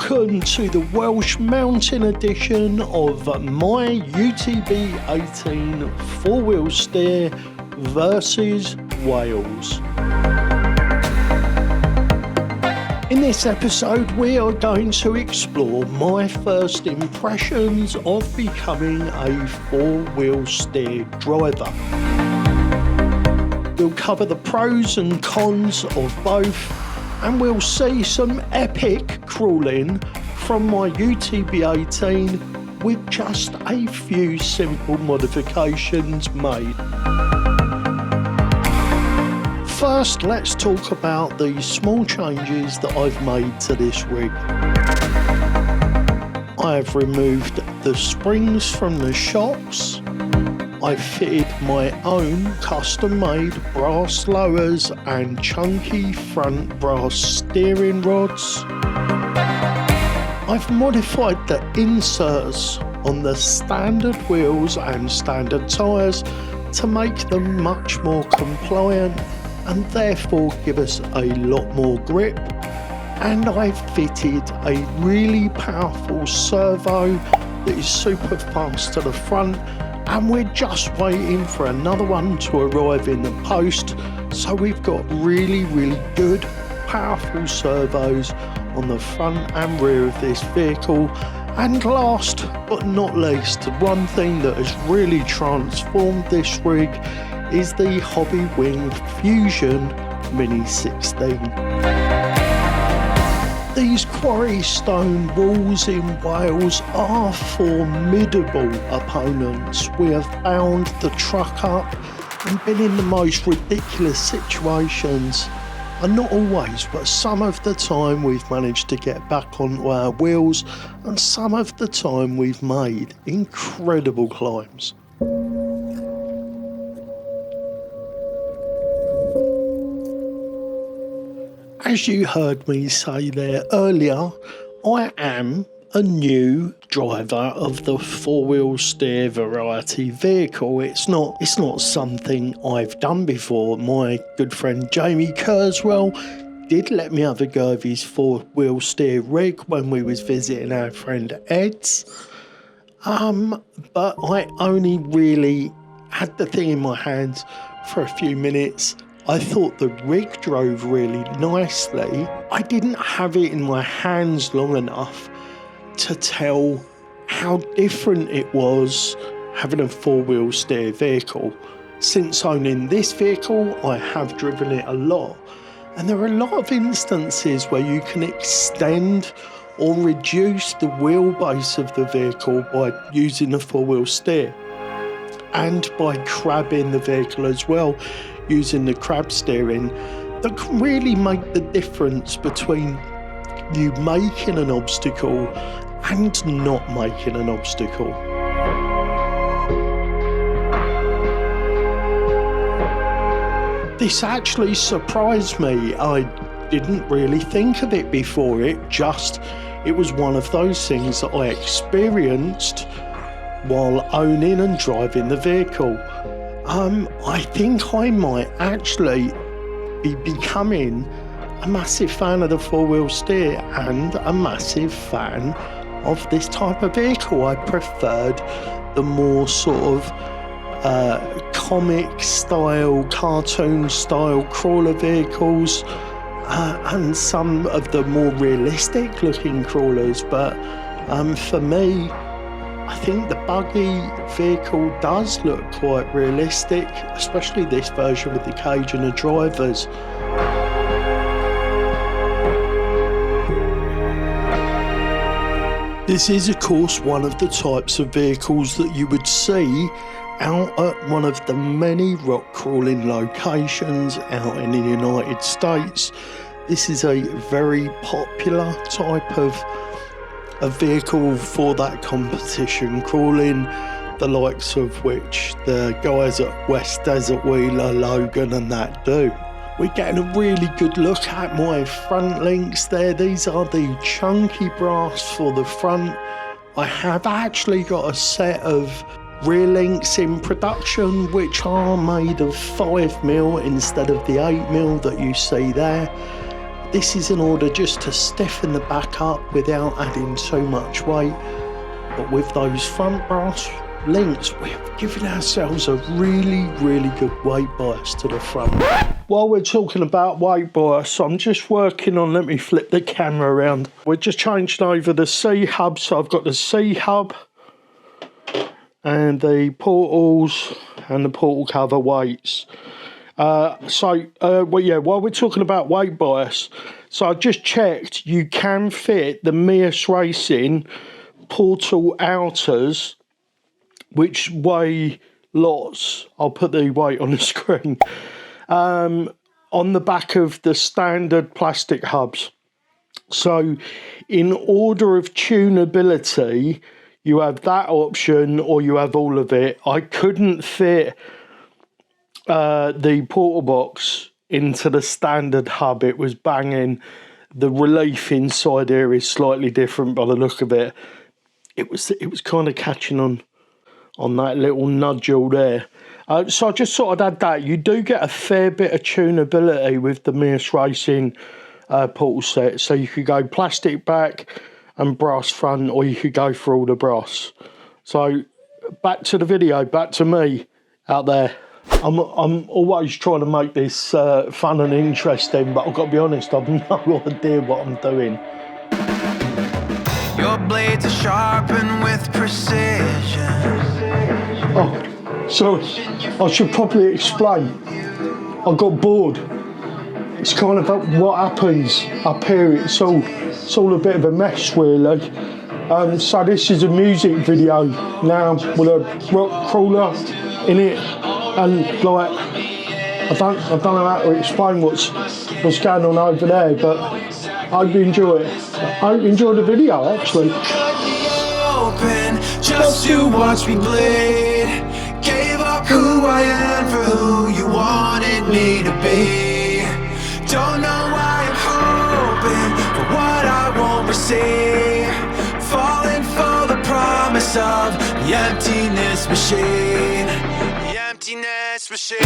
Welcome to the Welsh Mountain edition of my UTB 18 four-wheel steer versus Wales. In this episode we are going to explore my first impressions of becoming a four-wheel steer driver. We'll cover the pros and cons of both, and we'll see some epic crawling from my UTB 18 with just a few simple modifications made. First, let's talk about the small changes that I've made to this rig. I have removed the springs from the shocks. I've fitted my own custom-made brass lowers and chunky front brass steering rods. I've modified the inserts on the standard wheels and standard tyres to make them much more compliant and therefore give us a lot more grip. And I've fitted a really powerful servo that is super fast to the front, and we're just waiting for another one to arrive in the post, so we've got really good powerful servos on the front and rear of this vehicle. And last but not least, one thing that has really transformed this rig is the Hobby Wing Fusion Mini 16. These quarry stone walls in Wales are formidable opponents. We have bound the truck up and been in the most ridiculous situations, and not always, but some of the time we've managed to get back onto our wheels, and some of the time we've made incredible climbs. As you heard me say there earlier, I am a new driver of the four-wheel steer variety vehicle. It's not something I've done before. My good friend Jamie Kurzweil did let me have a go of his four-wheel steer rig when we was visiting our friend Ed's. But I only really had the thing in my hands for a few minutes. I thought the rig drove really nicely. I didn't have it in my hands long enough to tell how different it was having a four-wheel steer vehicle. Since owning this vehicle, I have driven it a lot, and there are a lot of instances where you can extend or reduce the wheelbase of the vehicle by using a four-wheel steer, and by crabbing the vehicle as well, using the crab steering, that can really make the difference between you making an obstacle and not making an obstacle. This actually surprised me. I didn't really think of it before. It was one of those things that I experienced while owning and driving the vehicle. I think I might actually be becoming a massive fan of the four-wheel steer and a massive fan of this type of vehicle. I preferred the more sort of comic style, cartoon style crawler vehicles and some of the more realistic looking crawlers, but for me, I think the buggy vehicle does look quite realistic, especially this version with the cage and the drivers. This is of course one of the types of vehicles that you would see out at one of the many rock crawling locations out in the United States. This is a very popular type of a vehicle for that competition crawling, the likes of which the guys at West Desert Wheeler, Logan and that do. We're getting a really good look at my front links there. These are the chunky brass for the front. I have actually got a set of rear links in production which are made of 5mm instead of the 8mm that you see there. This is in order just to stiffen the back up without adding so much weight. But with those front brass links, we're giving ourselves a really good weight bias to the front. While we're talking about weight bias, I'm just working on, let me flip the camera around. We're just changing over the C hub, so I've got the C hub and the portals and the portal cover weights. While we're talking about weight bias, so I just checked, you can fit the Mias Racing portal outers, which weigh lots. I'll put the weight on the screen. On the back of the standard plastic hubs. So in order of tunability, you have that option or you have all of it. I couldn't fit the portal box into the standard hub. It was banging. The relief inside here is slightly different by the look of it. It was kind of catching on that little nodule there. So I just thought I'd add that. You do get a fair bit of tunability with the Mias Racing portal set. So you could go plastic back and brass front, or you could go for all the brass. So back to the video, back to me out there. I'm always trying to make this fun and interesting, but I've got to be honest, I've no idea what I'm doing. Your blades are sharpened with precision. Oh, sorry. I should probably explain. I got bored. It's kind of what happens up here. It's all a bit of a mess, really. So this is a music video now with a rock crawler in it, and like I don't know how to explain what's going on over there, but I hope you enjoy it. I hope you enjoy the video, actually. Open just to watch me bleed. Gave up who I am for who you wanted me to be. Don't know why I'm hoping for what I won't receive. Falling for the promise of the emptiness machine. The emptiness machine.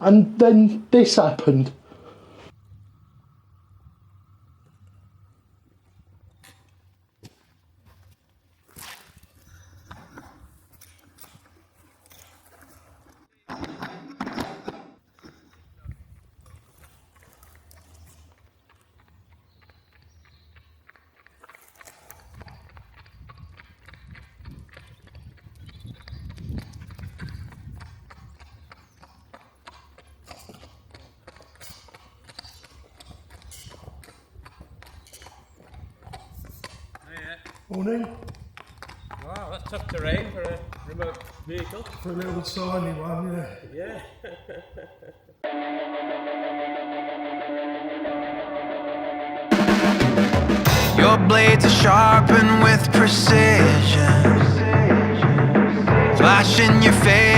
And then this happened. Morning. Wow, that's tough terrain for a remote vehicle. For a little tiny one, Yeah. Your blades are sharpened with precision, flash in your face